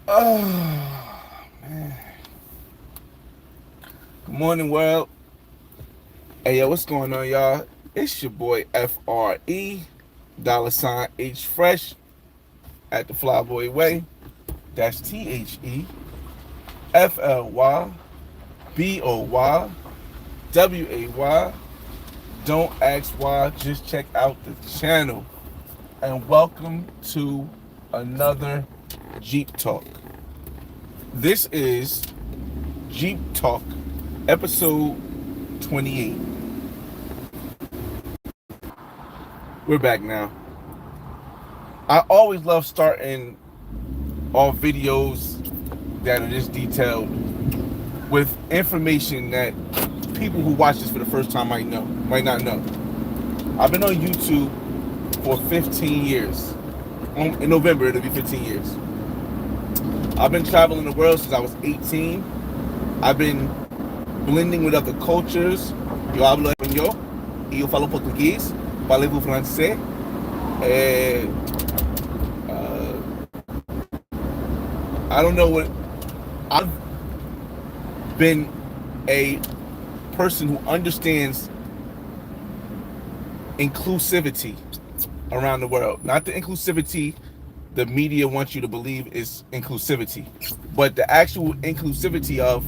Oh, man. Good morning, world. Hey, yo, what's going on, y'all? It's your boy FRE, $H Fresh at the Flyboy Way. That's TheFlyBoyway. Don't ask why, just check out the channel. And welcome to another Jeep Talk. This is Jeep Talk, episode 28. We're back now. I always love starting off videos that are this detailed with information that people who watch this for the first time might not know. I've been on YouTube for 15 years. In November, it'll be 15 years. I've been traveling the world since I was 18. I've been blending with other cultures. Eu hablo espanhol e eu falo português. Parlez-vous français? I don't know what. I've been a person who understands inclusivity around the world. Not the inclusivity the media wants you to believe is inclusivity, but the actual inclusivity of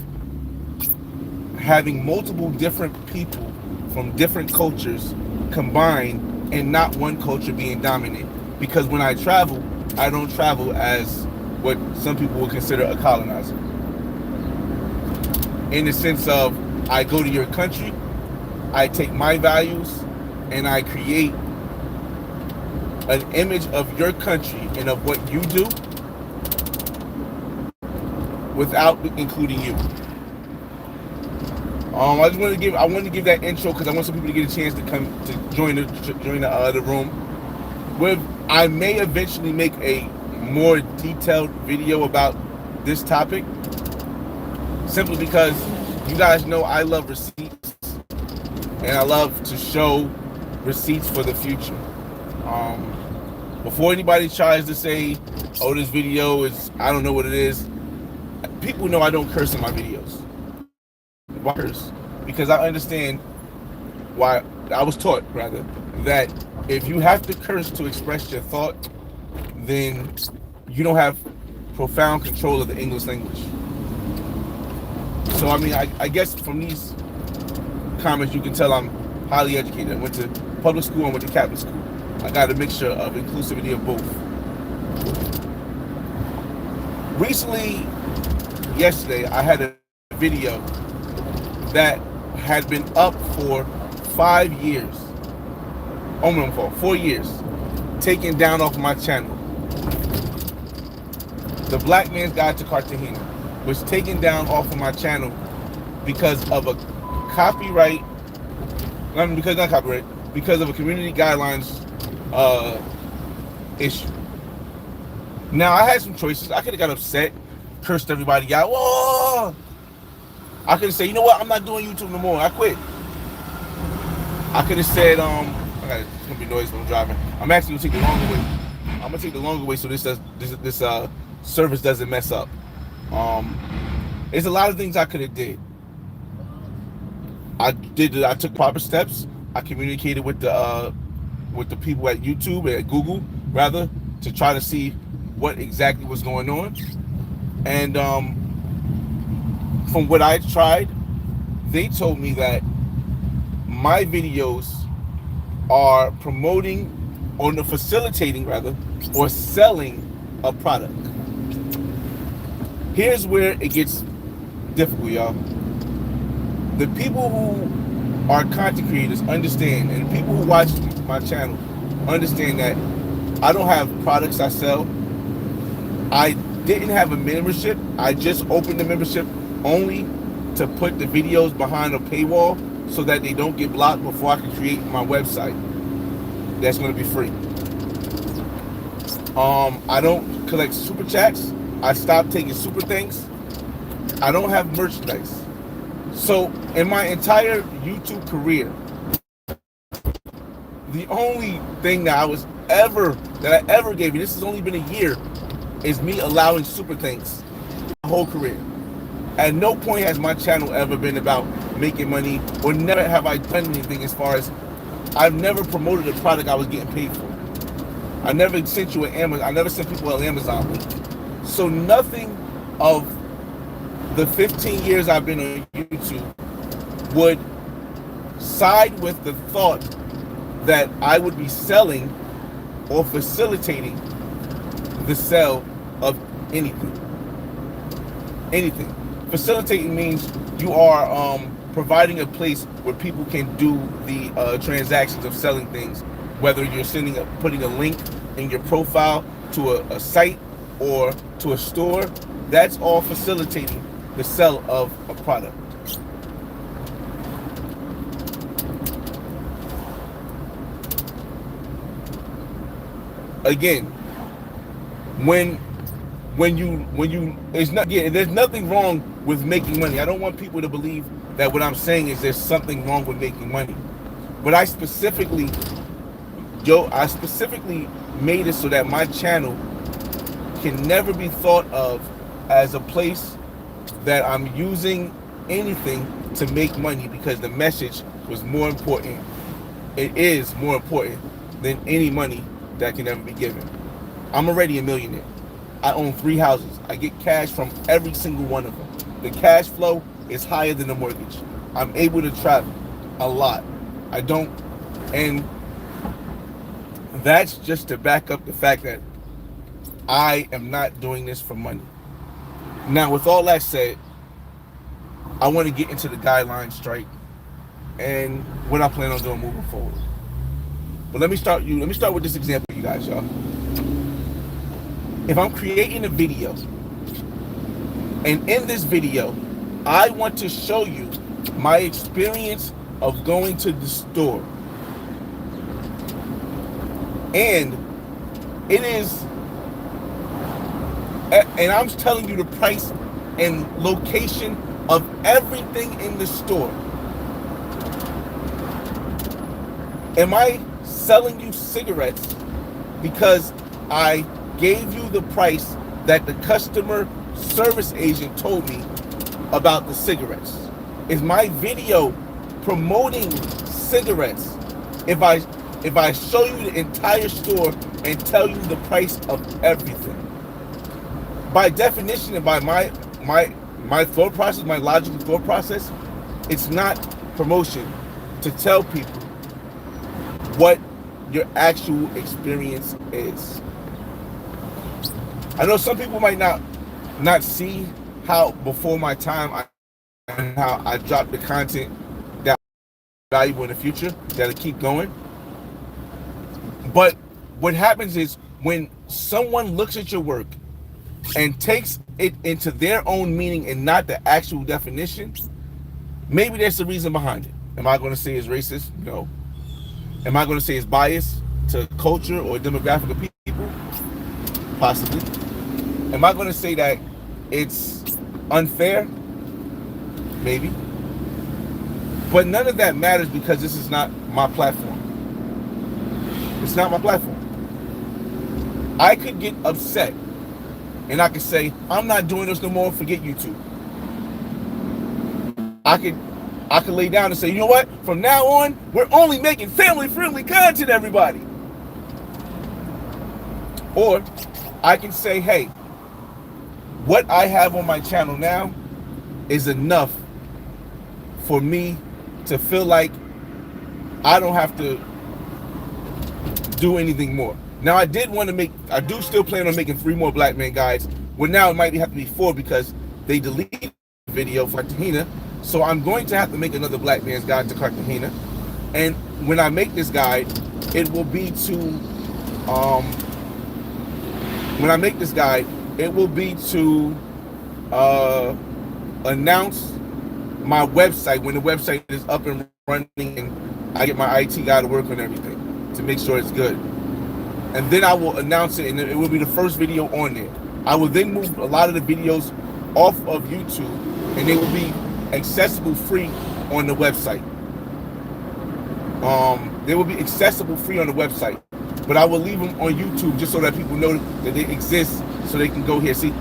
having multiple different people from different cultures combined and not one culture being dominant. Because when I travel, I don't travel as what some people would consider a colonizer. In the sense of, I go to your country, I take my values, and I create an image of your country and of what you do without including you. I wanted to give that intro because I want some people to get a chance to come to join the room. Where I may eventually make a more detailed video about this topic, simply because you guys know I love receipts and I love to show receipts for the future. Before anybody tries to say, "Oh, this video is," I don't know what it is. People know I don't curse in my videos. Why curse? Because I understand why. I was taught, rather, that if you have to curse to express your thought, then you don't have profound control of the English language. So, I mean, I guess from these comments, you can tell I'm highly educated. I went to public school and went to Catholic school. I got a mixture of inclusivity of both. Recently, yesterday, I had a video that had been up for 5 years. Oh no, for 4 years. Taken down off my channel. The Black Man's Guide to Cartagena was taken down off of my channel because of a copyright. Because of a community guidelines issue. Now, I had some choices. I could have got upset, cursed everybody out. Whoa! I could have said, you know what, I'm not doing YouTube no more. I quit. I could have said, it's gonna be noise when I'm driving. I'm actually gonna take the longer way. I'm gonna take the longer way so this service doesn't mess up. There's a lot of things I could have did. I took proper steps. I communicated with the people at YouTube, at Google, rather, to try to see what exactly was going on. And from what I tried, they told me that my videos are promoting, or facilitating rather, or selling a product. Here's where it gets difficult, y'all. The people who are content creators understand, and people who watch my channel understand that I don't have products I sell. I didn't have a membership. I just opened the membership only to put the videos behind a paywall so that they don't get blocked before I can create my website. That's going to be free. I don't collect super chats. I stopped taking super things. I don't have merchandise. So in my entire YouTube career, the only thing that I ever gave you, this has only been a year, is me allowing super thanks my whole career. At no point has my channel ever been about making money, or never have I done anything as far as I've never promoted a product I was getting paid for. I never sent you an Amazon. I never sent people an Amazon link. So nothing of the 15 years I've been on YouTube would side with the thought that I would be selling or facilitating the sale of anything. Anything. Facilitating means you are providing a place where people can do the transactions of selling things, whether you're putting a link in your profile to a site or to a store. That's all facilitating the sale of a product. Again, when you it's not, yeah, there's nothing wrong with making money. I don't want people to believe that what I'm saying is there's something wrong with making money. But I specifically made it so that my channel can never be thought of as a place that I'm using anything to make money, because the message was more important. It is more important than any money that can ever be given. I'm already a millionaire. I own 3 houses. I get cash from every single one of them. The cash flow is higher than the mortgage. I'm able to travel a lot. And that's just to back up the fact that I am not doing this for money. Now, with all that said, I want to get into the guidelines straight and what I plan on doing moving forward. But let me start with this example, you guys, y'all. If I'm creating a video, and in this video, I want to show you my experience of going to the store, and it is, and I'm telling you the price and location of everything in the store. Am I selling you cigarettes because I gave you the price that the customer service agent told me about the cigarettes? Is my video promoting cigarettes if I show you the entire store and tell you the price of everything? By definition, and by my thought process, my logical thought process, it's not promotion to tell people what your actual experience is. I know some people might not see how before my time and how I drop the content that valuable in the future, that'll keep going. But what happens is when someone looks at your work and takes it into their own meaning and not the actual definition, maybe there's a reason behind it. Am I going to say it's racist? No. Am I going to say it's biased to culture or demographic of people? Possibly. Am I going to say that it's unfair? Maybe. But none of that matters, because this is not my platform. It's not my platform. I could get upset and I could say, I'm not doing this no more, forget YouTube. I could lay down and say, you know what? From now on, we're only making family-friendly content, everybody. Or I can say, hey, what I have on my channel now is enough for me to feel like I don't have to do anything more. Now, I do still plan on making 3 more Black Man guides. Well, now it might have to be 4 because they deleted the video for Cartagena. So I'm going to have to make another Black Man's Guide to Cartagena. And when I make this guide, it will be to, announce my website when the website is up and running and I get my IT guy to work on everything to make sure it's good. And then I will announce it, and it will be the first video on there. I will then move a lot of the videos off of YouTube, and they will be accessible free on the website. They will be accessible free on the website, but I will leave them on YouTube just so that people know that they exist, so they can go here. See,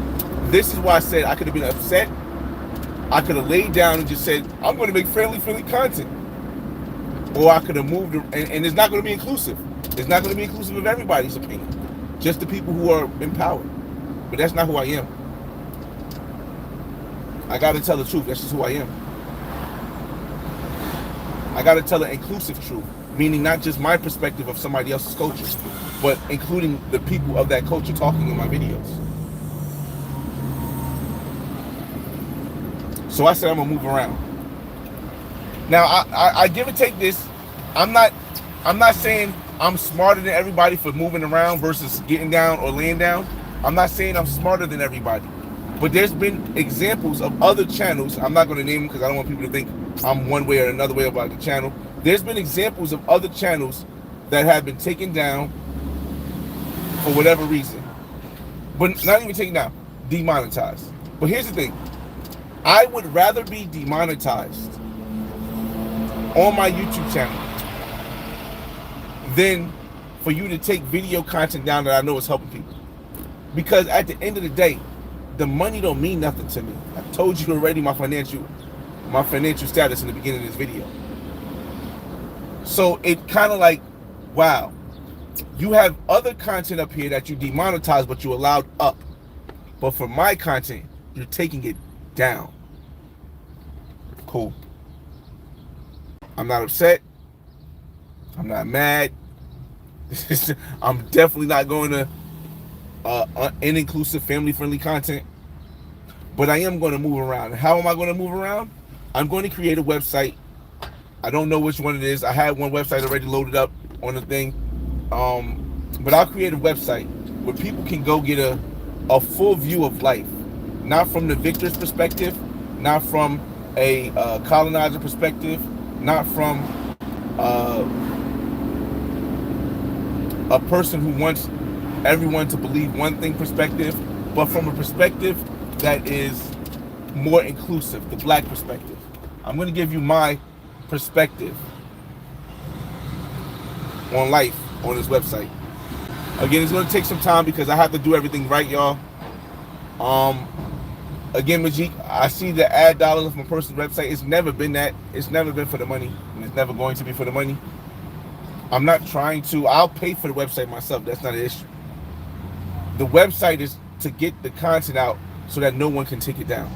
this is why I said I could have been upset. I could have laid down and just said, I'm going to make family-friendly content. Or I could have moved, and it's not going to be inclusive. It's not going to be inclusive of everybody's opinion. Just the people who are empowered. But that's not who I am. I got to tell the truth. That's just who I am. I got to tell an inclusive truth. Meaning not just my perspective of somebody else's culture, but including the people of that culture talking in my videos. So I said I'm gonna move around. Now I give and take this. I'm not saying I'm smarter than everybody for moving around versus getting down or laying down. I'm not saying I'm smarter than everybody. But there's been examples of other channels. I'm not gonna name them because I don't want people to think I'm one way or another way about the channel. There's been examples of other channels that have been taken down for whatever reason. But not even taken down, demonetized. But here's the thing. I would rather be demonetized on my YouTube channel than for you to take video content down that I know is helping people. Because at the end of the day, the money don't mean nothing to me. I told you already my financial status in the beginning of this video. So it kind of like, wow, you have other content up here that you demonetize, but you allowed up. But for my content, you're taking it down. Cool. I'm not upset. I'm not mad. I'm definitely not going to inclusive, family-friendly content. But I am going to move around. How am I going to move around? I'm going to create a website. I don't know which one it is. I had one website already loaded up on the thing. But I'll create a website where people can go get a full view of life. Not from the victor's perspective, not from a colonizer perspective, not from a person who wants everyone to believe one thing perspective, but from a perspective that is more inclusive, the black perspective. I'm going to give you my perspective on life on this website. Again, it's going to take some time because I have to do everything right, y'all. Again, Majik, I see the ad dollars from a person's website. It's never been that. It's never been for the money, and it's never going to be for the money. I'm not trying to. I'll pay for the website myself. That's not an issue. The website is to get the content out so that no one can take it down.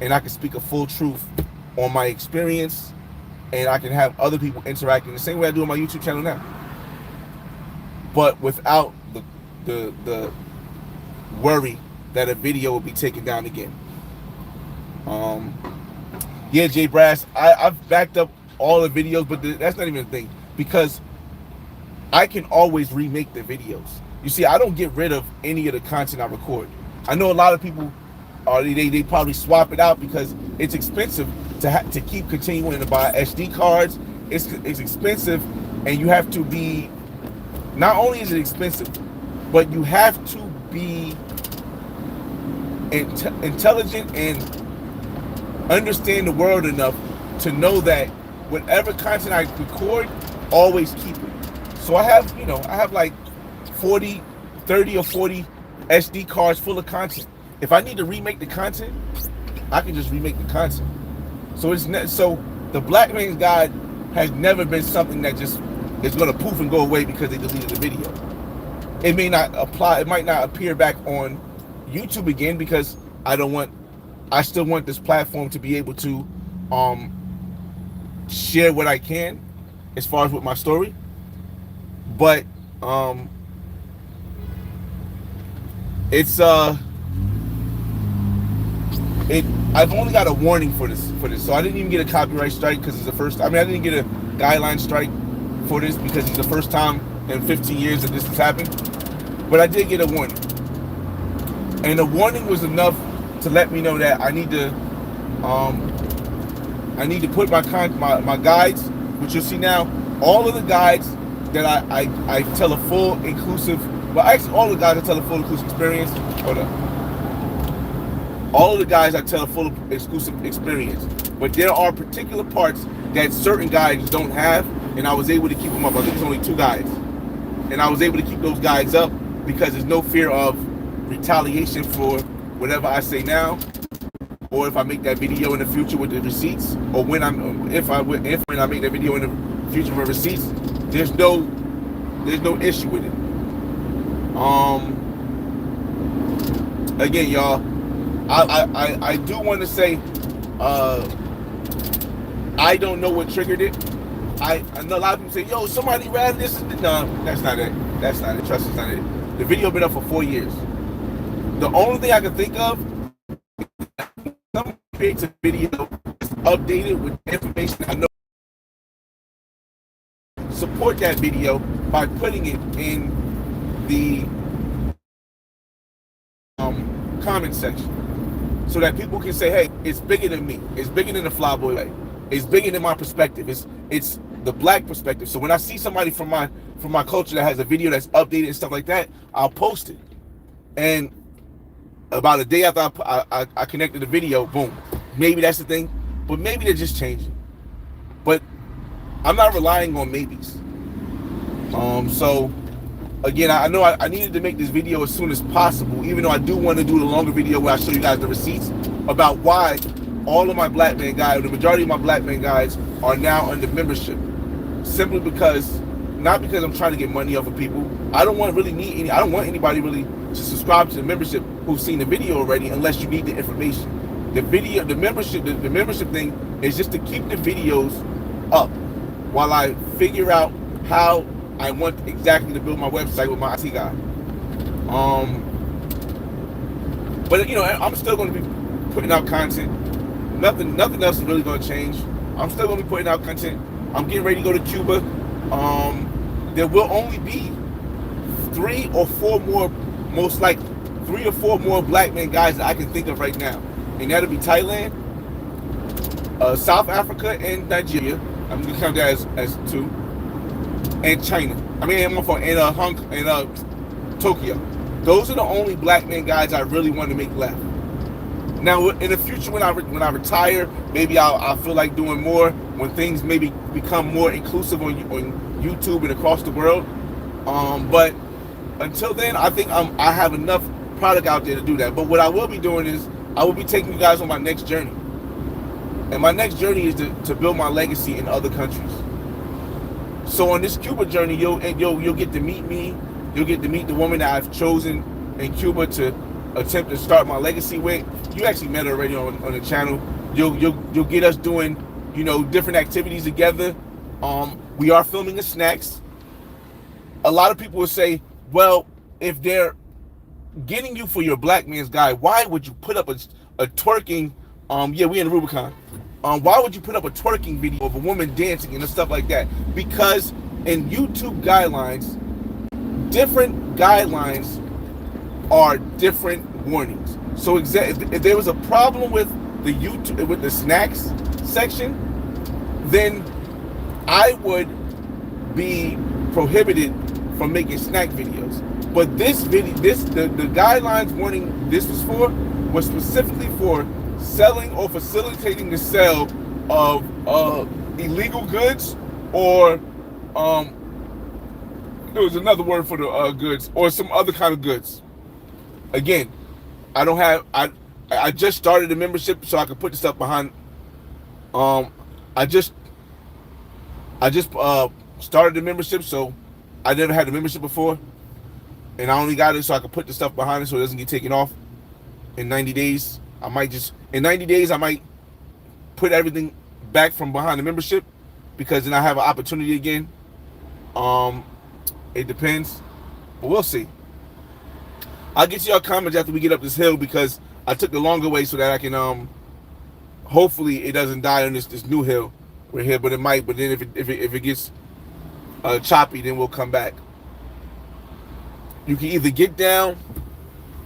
And I can speak a full truth on my experience, and I can have other people interacting the same way I do on my YouTube channel now. But without the worry that a video will be taken down again. Yeah, Jay Brass, I've backed up all the videos, but that's not even a thing because I can always remake the videos. You see, I don't get rid of any of the content I record. I know a lot of people they probably swap it out because it's expensive to keep continuing to buy SD cards. It's expensive, and you have to be. Not only is it expensive, but you have to be intelligent and understand the world enough to know that whatever content I record, always keep it. So I have like 30 or 40 SD cards full of content. If I need to remake the content, I can just remake the content. So so the Black Man's Guide has never been something that just is going to poof and go away because they deleted the video. It may not apply. It might not appear back on YouTube again because I still want this platform to be able to share what I can as far as with my story. But I've only got a warning for this. So I didn't even get a copyright strike because it's the first. I didn't get a guideline strike for this because it's the first time in 15 years that this has happened. But I did get a warning. And the warning was enough to let me know that I need to put my guides, which you'll see now, all of the guides that I tell a full inclusive, well actually all the guides I tell a full inclusive experience. Hold up. All of the guides I tell a full exclusive experience. But there are particular parts that certain guides don't have, and I was able to keep them up. I think it's only 2 guides. And I was able to keep those guides up because there's no fear of retaliation for whatever I say now, or if I make that video in the future with the receipts, or when when I make that video in the future with receipts, there's no issue with it. Again, y'all, I do want to say, I don't know what triggered it. I know a lot of people say, yo, somebody ran this. No, that's not it. That's not it. Trust me, it's not it. The video been up for 4 years. The only thing I can think of, someone creates a video that's updated with information I know. Support that video by putting it in the comment section, so that people can say, hey, it's bigger than me. It's bigger than the Flyboy way. It's bigger than my perspective. It's the black perspective. So when I see somebody from my culture that has a video that's updated and stuff like that, I'll post it. And about a day after I connected the video, boom. Maybe that's the thing, but maybe they're just changing. But I'm not relying on maybes. So again, I know I needed to make this video as soon as possible, even though I do want to do the longer video where I show you guys the receipts about why all of my black man guys, the majority of my black man guys, are now under membership. Simply because, not because I'm trying to get money off of people. I don't want anybody really to subscribe to the membership who's seen the video already, unless you need the information. The membership thing is just to keep the videos up while I figure out how I want exactly to build my website with my IT guy. But you know, I'm still going to be putting out content. Nothing else is really going to change. I'm still going to be putting out content. I'm getting ready to go to Cuba. There will only be 3 or 4 more, most likely 3 or 4 more black men guys that I can think of right now, and that'll be Thailand, South Africa, and Nigeria. I'm gonna count that as 2, and China. I mean, and Tokyo. Those are the only black men guys I really want to make left. Now, in the future, when I retire, maybe I'll feel like doing more when things maybe become more inclusive on YouTube and across the world. But until then, I think I have enough product out there to do that. But what I will be doing is I will be taking you guys on my next journey. And my next journey is to build my legacy in other countries. So on this Cuba journey, you'll get to meet me. You'll get to meet the woman that I've chosen in Cuba to attempt to start my legacy with. You actually met her already on the channel. You'll get us doing, you know, different activities together. We are filming the snacks. A lot of people will say, well, if they're getting you for your black man's guy, why would you put up a twerking? Yeah, we in the Rubicon. Why would you put up a twerking video of a woman dancing and stuff like that? Because in YouTube guidelines, different guidelines are different warnings. So if there was a problem with the snacks section, then I would be prohibited from making snack videos. But the guidelines warning this was specifically for selling or facilitating the sale of illegal goods, or there was another word for the goods, or some other kind of goods. Again, I just started the membership so I could put the stuff behind. I just started the membership, so I never had the membership before, and I only got it so I could put the stuff behind it so it doesn't get taken off. In 90 days, I might put everything back from behind the membership, because then I have an opportunity again. It depends, but we'll see. I'll get you your comments after we get up this hill, because I took the longer way so that I can hopefully it doesn't die on this new hill we're here, but it might. But then if it gets choppy, then we'll come back. You can either get down,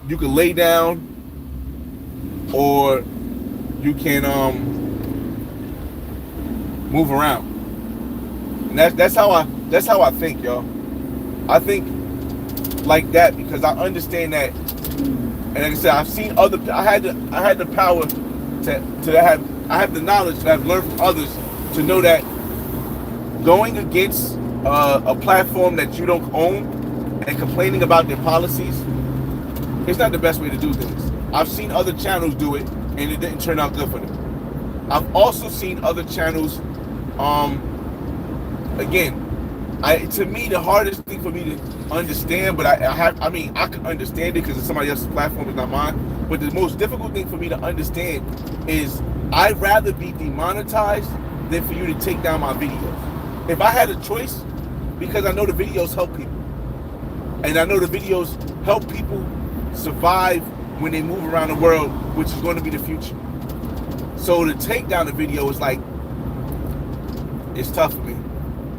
you can lay down, or you can move around. And that's how I think, y'all. I think like that because I understand that, and like I said, I've seen other. I had the power I have the knowledge that I've learned from others to know that going against a platform that you don't own and complaining about their policies It's not the best way to do things. I've seen other channels do it, and it didn't turn out good for them. I've also seen other channels, again, to me, the hardest thing for me to understand, but I mean, I can understand it because it's somebody else's platform, it's not mine. But the most difficult thing for me to understand is I'd rather be demonetized than for you to take down my videos. If I had a choice, because I know the videos help people, and I know the videos help people survive when they move around the world, which is going to be the future. So to take down the video is like, it's tough for me.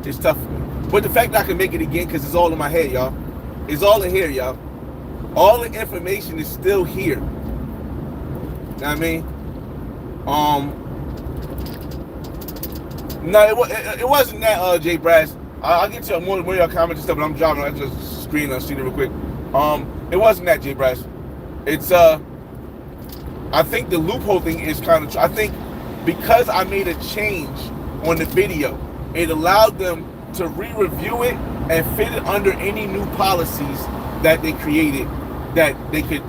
It's tough for me. But the fact that I can make it again, because it's all in my head, y'all. It's all in here, y'all. All the information is still here. You know what I mean? No, it wasn't that, Jay Brass. I'll get to more of your comments and stuff, but I'm driving. I just screen and see it real quick. It wasn't that, Jay Brass. It's, I think the loophole thing is kind of, I think because I made a change on the video, it allowed them to re-review it and fit it under any new policies that they created that they could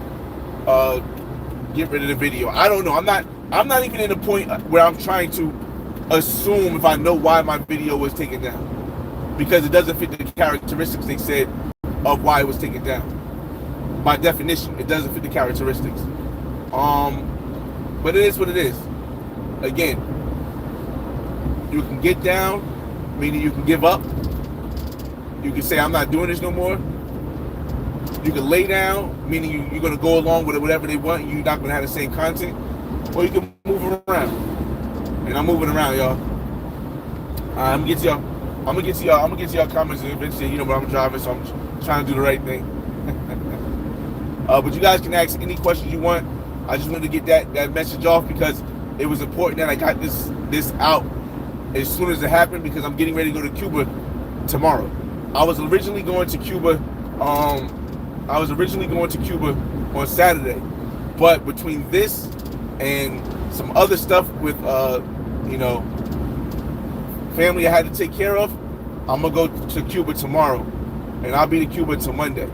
get rid of the video. I don't know. I'm not even in the point where I'm trying to assume if I know why my video was taken down, because it doesn't fit the characteristics they said of why it was taken down. By definition, it doesn't fit the characteristics. But it is what it is. Again, you can get down, meaning you can give up. You can say, I'm not doing this no more. You can lay down, meaning you're going to go along with whatever they want. You're not going to have the same content. Or you can move around. And I'm moving around, y'all. I'm gonna get to y'all comments eventually, you know, but I'm driving, so I'm trying to do the right thing. But you guys can ask any questions you want. I just wanted to get that message off because it was important that I got this out as soon as it happened, because I'm getting ready to go to Cuba tomorrow. I was originally going to Cuba on Saturday, but between this and some other stuff with you know, family I had to take care of, I'm gonna go to Cuba tomorrow, and I'll be to Cuba until Monday.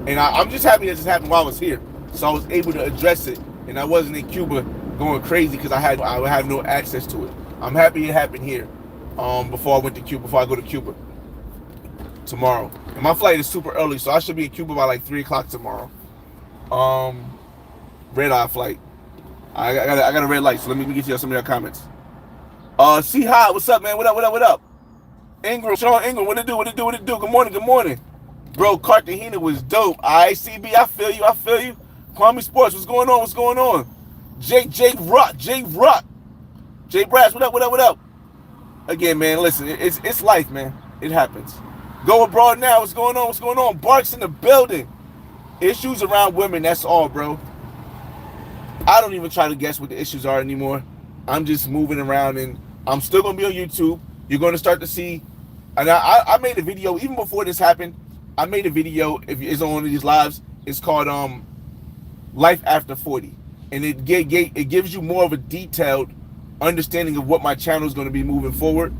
And I'm just happy that this happened while I was here, so I was able to address it, and I wasn't in Cuba going crazy because I have no access to it. I'm happy it happened here before I go to Cuba tomorrow. And my flight is super early, so I should be in Cuba by like 3 o'clock tomorrow. Red eye flight. I got a red light, so let me get you some of your comments. See hi, what's up, man? What up? Ingram, Sean Ingram, what it do? Good morning. Bro, Cartagena was dope. ICB, I feel you. Kwame Sports, what's going on? Jake Rock. Jay Brass, what up? Again, man, listen, it's life, man. It happens. Go abroad now, what's going on? Barks in the building. Issues around women, that's all, bro. I don't even try to guess what the issues are anymore. I'm just moving around, and I'm still going to be on YouTube. You're going to start to see, and I made a video, even before this happened, I made a video, if it's on one of these lives, it's called Life After 40. And it gives you more of a detailed understanding of what my channel is going to be moving forward,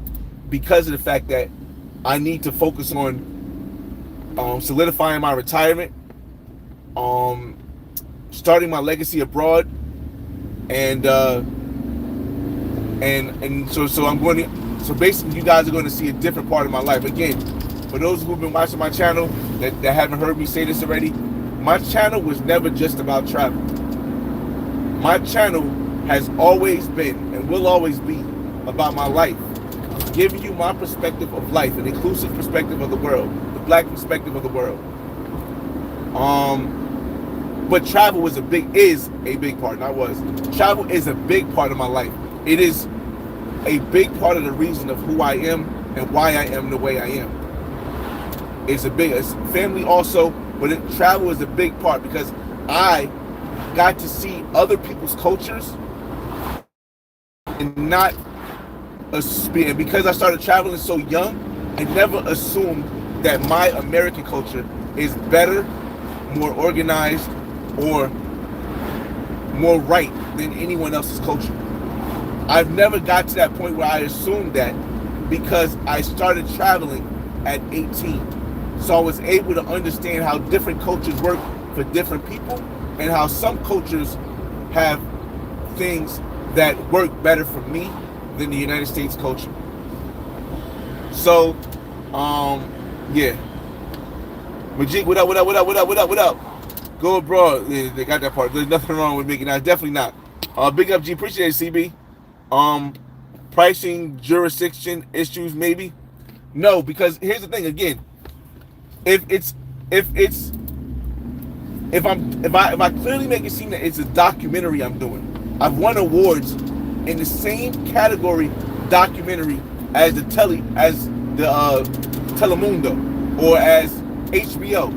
because of the fact that I need to focus on solidifying my retirement, starting my legacy abroad, and so I'm going to, so basically you guys are going to see a different part of my life. Again, for those who've been watching my channel that haven't heard me say this already, my channel was never just about travel. My channel has always been and will always be about my life, giving you my perspective of life, an inclusive perspective of the world, the black perspective of the world. But travel is a big part. Travel is a big part of my life. It is a big part of the reason of who I am and why I am the way I am. It's family also, but travel is a big part because I got to see other people's cultures and not and because I started traveling so young, I never assumed that my American culture is better, more organized, or more right than anyone else's culture. I've never got to that point where I assumed that, because I started traveling at 18. So I was able to understand how different cultures work for different people, and how some cultures have things that work better for me than the United States culture. So, yeah. Majik, what up, what up, what up, what up, what up, what up? Go abroad. Yeah, they got that part. There's nothing wrong with making that. Definitely not. Big up, G. Appreciate it, CB. Pricing, jurisdiction issues, maybe. No, because here's the thing. Again, if I clearly make it seem that it's a documentary I'm doing, I've won awards in the same category documentary as the Telemundo or as HBO.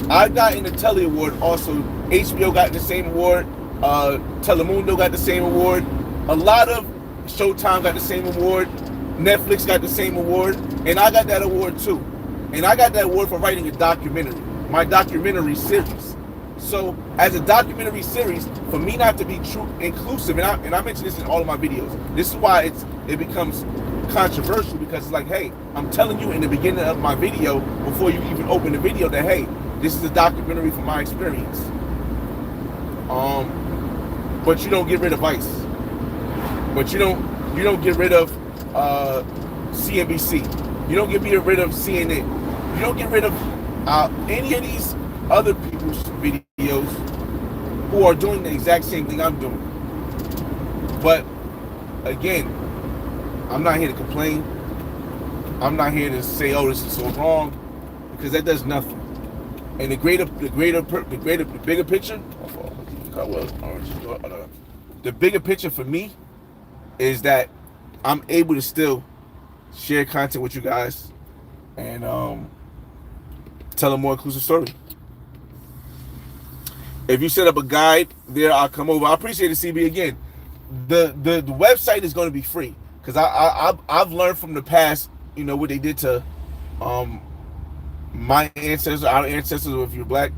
I got in the Telly Award also. HBO got the same award. Telemundo got the same award. A lot of Showtime got the same award. Netflix got the same award. And I got that award too. And I got that award for writing a documentary. My documentary series. So as a documentary series, for me not to be true inclusive, and I mention this in all of my videos. This is why it becomes controversial, because it's like, hey, I'm telling you in the beginning of my video, before you even open the video, that hey, this is a documentary from my experience. But you don't get rid of Vice. But you don't get rid of CNBC. You don't get rid of CNN. You don't get rid of any of these other people's videos who are doing the exact same thing I'm doing. But again, I'm not here to complain. I'm not here to say, oh, this is so wrong, because that does nothing. And the bigger picture, the bigger picture for me is that I'm able to still share content with you guys and tell a more inclusive story. If you set up a guide there, I'll come over. I appreciate it, CB. Again, the website is going to be free, because I've learned from the past, you know, what they did to my ancestors, our ancestors, or if you're black,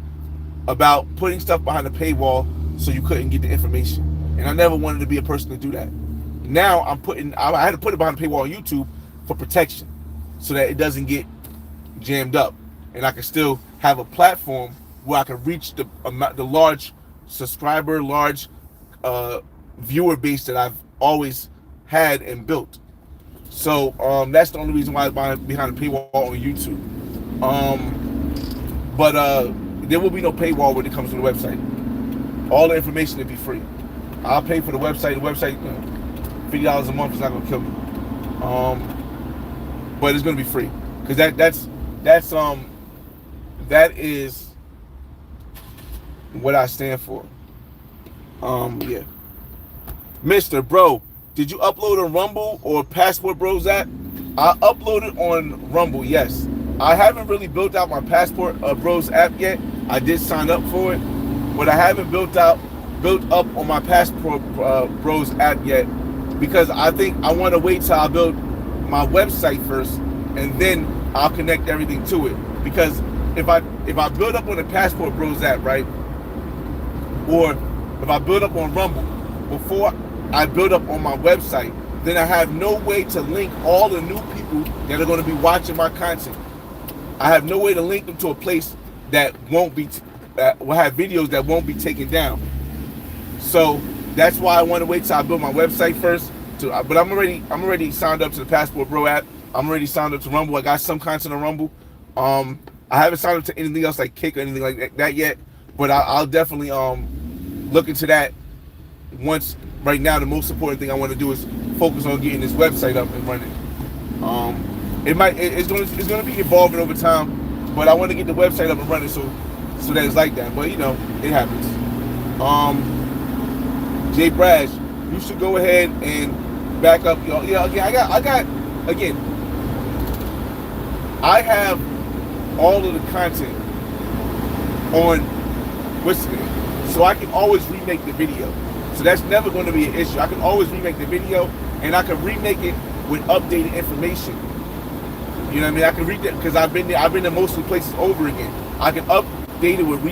about putting stuff behind the paywall so you couldn't get the information. And I never wanted to be a person to do that. Now I had to put it behind the paywall on YouTube for protection, so that it doesn't get jammed up, and I can still have a platform where I can reach the large subscriber, large viewer base that I've always had and built. So that's the only reason why I'm behind the paywall on YouTube. But there will be no paywall when it comes to the website. All the information will be free. I'll pay for the website. The website, $50 a month is not gonna kill me. But it's gonna be free, because that is what I stand for. Yeah. Mr. Bro, did you upload on Rumble or Passport Bros app? I uploaded on Rumble, yes. I haven't really built out my Passport Bros app yet. I did sign up for it, but I haven't built up on my Passport Bros app yet, because I think I want to wait till I build my website first, and then I'll connect everything to it. Because if I build up on the Passport Bros app, right, or if I build up on Rumble before I build up on my website, then I have no way to link all the new people that are going to be watching my content. I have no way to link them to a place that won't be will have videos that won't be taken down. So that's why I want to wait till I build my website first. But I'm already signed up to the Passport Bro app. I'm already signed up to Rumble. I got some content on Rumble. I haven't signed up to anything else like Kick or anything like that yet. But I'll definitely look into that once. Right now, the most important thing I want to do is focus on getting this website up and running. It's going to be evolving over time, but I want to get the website up and running so that it's like that. But it happens. Jay Brash, you should go ahead and back up. I have all of the content on Whistling, so I can always remake the video. So that's never going to be an issue. I can always remake the video, and I can remake it with updated information. You know what I mean? I can read that, because I've been to most of the places over again. I can update it with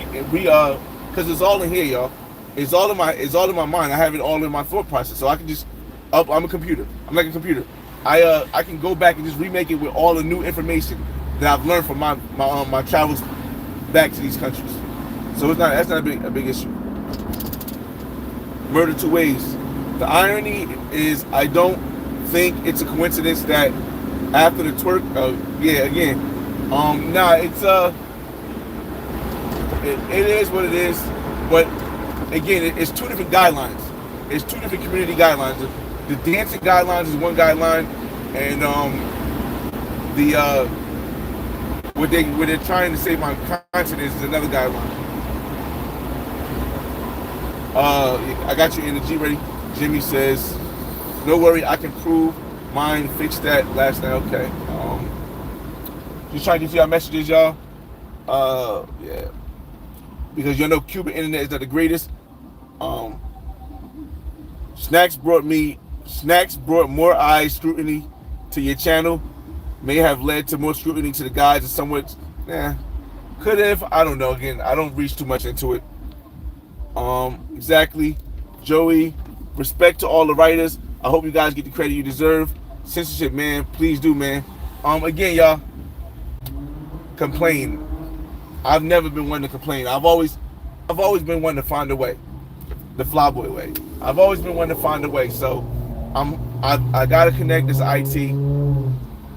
because it's all in here, y'all. It's all in my mind. I have it all in my thought process. So I can just I'm a computer. I'm like a computer. I can go back and just remake it with all the new information. that I've learned from my travels back to these countries. So that's not a big issue. Murder two ways. The irony is, I don't think it's a coincidence that after the twerk, it is what it is. But again, it's two different guidelines. It's two different community guidelines. The dancing guidelines is one guideline, and what they're trying to say my content is another guideline. I got your energy ready. Jimmy says, "No worry, I can prove mine. Fixed that last night." Okay. Just trying to get y'all messages, y'all. Yeah. Because you know Cuban internet is not the greatest. Snacks brought more eye scrutiny to your channel. May have led to more scrutiny to the guys and somewhat. Could have. I don't know. Again, I don't reach too much into it. Exactly. Joey, respect to all the writers. I hope you guys get the credit you deserve. Censorship, man, please do, man. Again, y'all, complain. I've never been one to complain. I've always been one to find a way. The flyboy way. I've always been one to find a way. So I gotta connect this IT.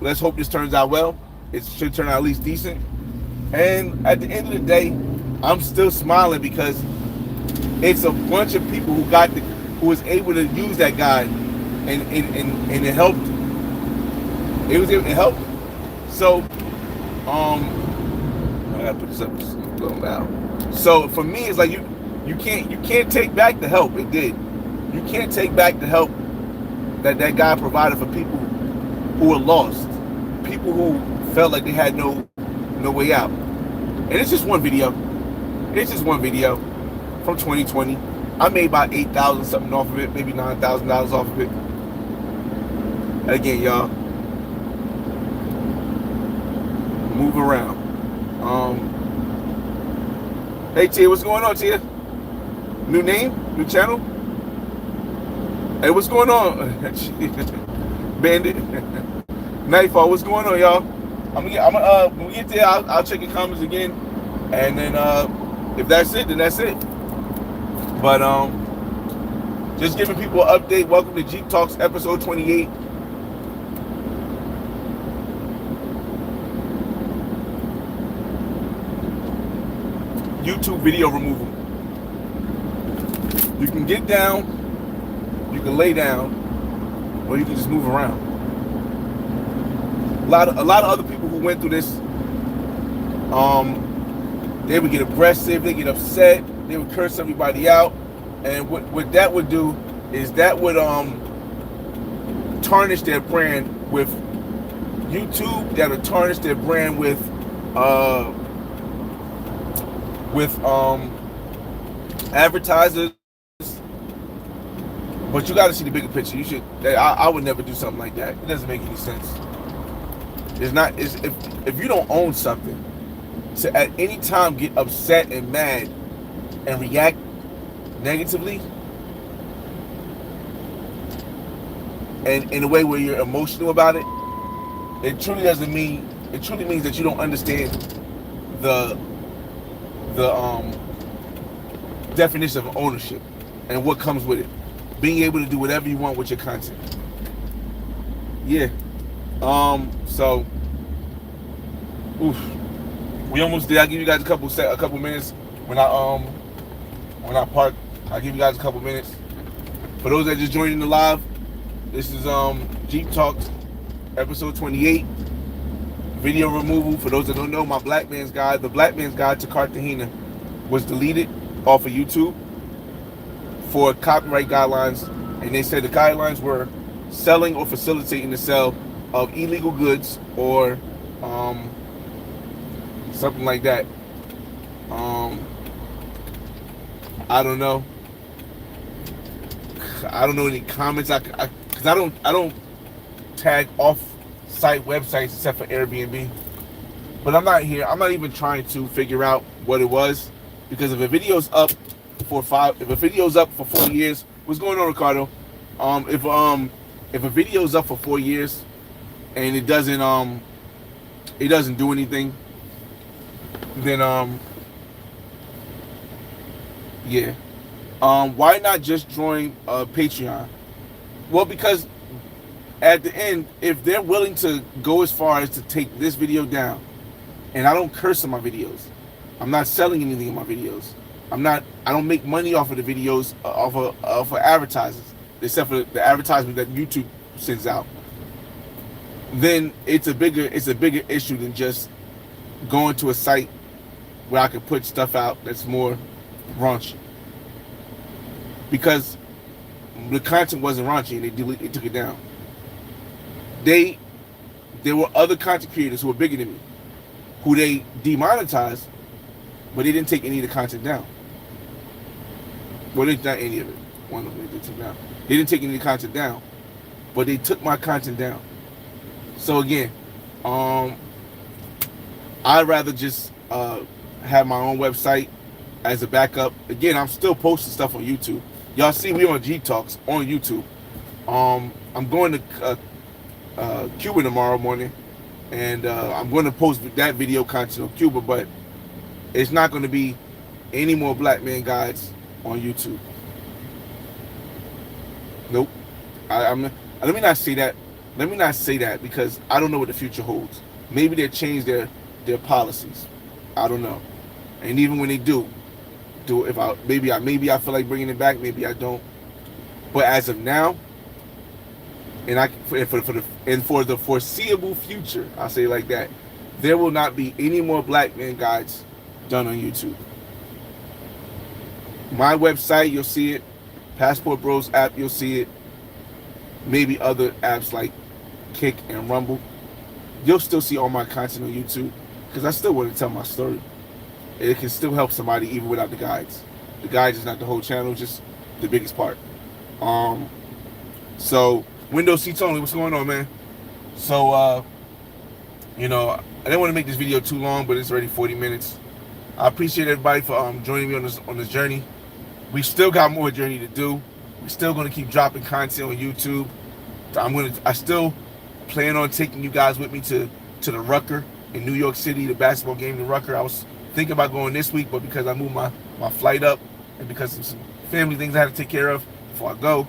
Let's hope this turns out well. It should turn out at least decent. And at the end of the day, I'm still smiling because it's a bunch of people who was able to use that guy, and it helped. It was able to help. So I gotta put this up just a little loud. So for me, it's like you can't take back the help it did. You can't take back the help that guy provided for people who were lost, people who felt like they had no way out. And it's just one video. It's just one video from 2020. I made about $8,000 something off of it, maybe $9,000 off of it. And again, y'all, move around. Hey Tia, what's going on, Tia? New name, new channel. Hey, what's going on? Bandit. Nightfall, what's going on, y'all? When we get there, I'll check your comments again, and then if that's it, then that's it. But just giving people an update. Welcome to Jeep Talks episode 28. YouTube video removal. You can get down, you can lay down, or you can just move around. A lot of other people who went through this, they would get aggressive, they get upset, they would curse everybody out, and what that would do is that would tarnish their brand with YouTube. That would tarnish their brand with advertisers. But you got to see the bigger picture. You should. I would never do something like that. It doesn't make any sense. It's not. If you don't own something, to at any time get upset and mad and react negatively, and in a way where you're emotional about it, it truly doesn't mean. It truly means that you don't understand the definition of ownership and what comes with it. Being able to do whatever you want with your content. Yeah. So, we almost did. I'll give you guys a couple minutes when I park. I'll give you guys a couple minutes. For those that just joined in the live, this is Jeep Talks episode 28. Video removal. For those that don't know, my Black Man's Guide, the Black Man's Guide to Cartagena, was deleted off of YouTube for copyright guidelines, and they said the guidelines were selling or facilitating the sale of illegal goods or something like that. I don't know. I don't know any comments. Because I don't tag off-site websites except for Airbnb. But I'm not here. I'm not even trying to figure out what it was, because if a video's up for 4 years, what's going on, Ricardo? If a video's up for 4 years and it doesn't it doesn't do anything, then yeah. Why not just join Patreon? Well, because at the end, if they're willing to go as far as to take this video down, and I don't curse in my videos, I'm not selling anything in my videos. I don't make money off of the videos off of advertisers, except for the advertisement that YouTube sends out. Then it's a bigger issue than just going to a site where I could put stuff out that's more raunchy. Because the content wasn't raunchy and they took it down. There were other content creators who were bigger than me, who they demonetized, but they didn't take any of the content down. Well, not any of it. One of them they did take down. They didn't take any of the content down, but they took my content down. So again, I'd rather just have my own website as a backup. Again, I'm still posting stuff on YouTube. Y'all see we on G Talks on YouTube. I'm going to Cuba tomorrow morning, and I'm going to post that video content on Cuba, but it's not going to be any more black man guides on YouTube. Nope. Let me not say that. Let me not say that because I don't know what the future holds. Maybe they'll change their policies. I don't know. And even when they do if maybe I feel like bringing it back, maybe I don't. But as of now, and for the foreseeable future, I'll say it like that, there will not be any more black man guides done on YouTube. My website, you'll see it. Passport Bros app, you'll see it. Maybe other apps like Kick and Rumble. You'll still see all my content on YouTube because I still want to tell my story. It can still help somebody even without the guides. The guides is not the whole channel, just the biggest part. So Windows seats only. What's going on, man? So I didn't want to make this video too long, but it's already 40 minutes. I appreciate everybody for joining me on this journey. We still got more journey to do. We're still gonna keep dropping content on YouTube. I still plan on taking you guys with me to the Rucker in New York City, the basketball game in Rucker. I was thinking about going this week, but because I moved my flight up and because of some family things I had to take care of before I go,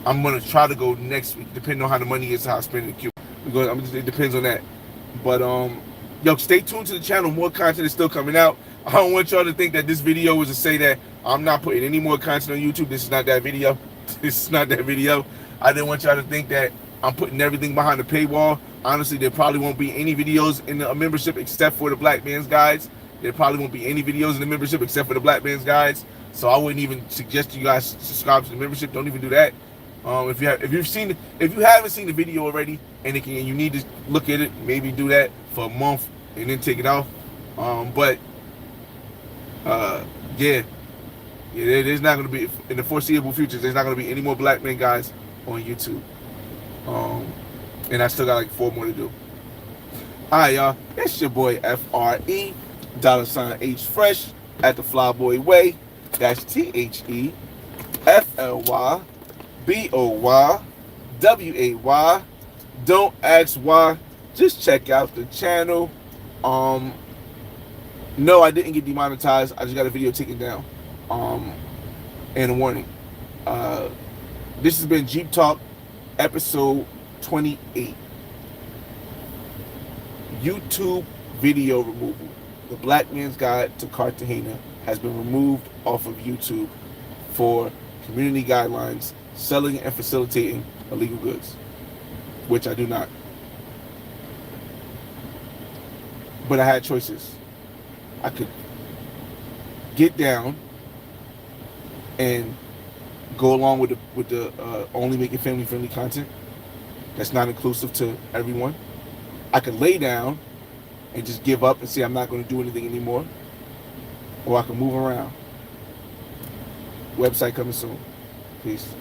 I'm gonna try to go next week, depending on how the money is, how I spend it in Cuba. It depends on that. But yo, stay tuned to the channel. More content is still coming out. I don't want y'all to think that this video was to say that I'm not putting any more content on YouTube. This is not that video. This is not that video. I didn't want y'all to think that I'm putting everything behind the paywall. Honestly, there probably won't be any videos in the membership except for the Black Man's Guides. There probably won't be any videos in the membership except for the Black Man's Guides. So I wouldn't even suggest you guys subscribe to the membership. Don't even do that. If you haven't seen the video already and you need to look at it, maybe do that for a month and then take it off. There's not going to be, in the foreseeable future, there's not going to be any more Black Men guys on YouTube. And I still got like 4 more to do. Alright, y'all. It's your boy FRE, $H Fresh, at the Flyboy Way. That's THEFLYBOYWAY. Don't ask why. Just check out the channel. No, I didn't get demonetized. I just got a video taken down. And a warning. This has been Jeep Talk, episode 28. YouTube video removal. The Black Man's Guide to Cartagena has been removed off of YouTube for community guidelines, selling and facilitating illegal goods, which I do not. But I had choices. I could get down and go along with the only making family friendly content that's not inclusive to everyone. I could lay down and just give up and say I'm not going to do anything anymore, or I can move around. Website coming soon. Peace.